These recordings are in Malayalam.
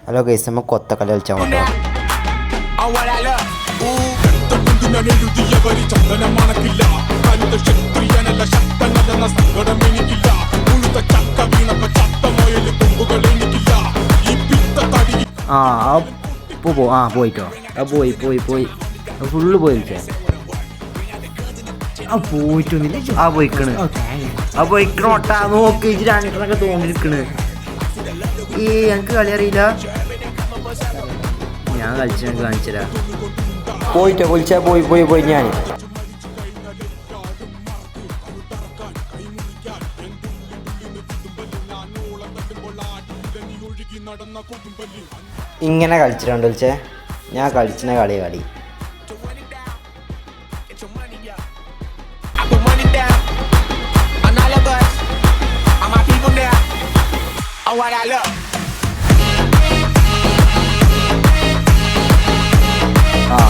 హలో గైస్ మేము కొత్త కళ వచ్చామంట പോയിട്ടോ പോയി ഫുള്ള് പോയില്ലേ പോയിട്ടൊന്നില്ല പോയിക്കണ് പോയിക്കണോട്ടാ നോക്കി രണ്ടെണ്ണൊക്കെ തോന്നിരിക്കണ് എനിക്ക് കളി അറിയില്ല ഞാൻ കളിച്ചു കാണിച്ചരാ പോയിട്ടോ വിളിച്ചാ പോയി ഞാൻ ഇങ്ങനെ കളിച്ചിട്ടുണ്ട് വിളിച്ചേ ഞാൻ കളിച്ചിന കളി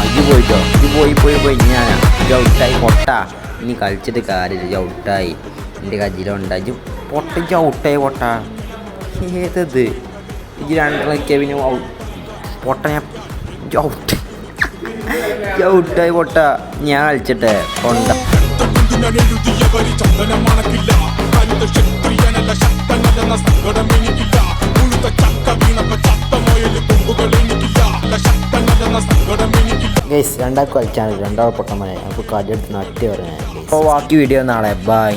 ഇത് പോയിട്ടോ ഇത് പോയി ഞാനാ ഔട്ടായി പൊട്ട ഇനി കളിച്ചിട്ട് കാര്യമില്ല ഔട്ടായി എൻ്റെ കജിലുണ്ടായി പൊട്ട ഏതത് ഇത് രണ്ടിളക്കിയ പിന്നെ പൊട്ട ഞാൻ ഔട്ടായി പൊട്ട ഞാൻ കളിച്ചിട്ടെ കൊണ്ട ഗൈസ് രണ്ടാൾക്ക് കളിച്ചാണ് രണ്ടാൾ പൊട്ടന്മാരെ നമുക്ക് കളി എടുത്ത് നട്ടി പറയാൻ ബാക്കി വീഡിയോ നാളെ ബൈ.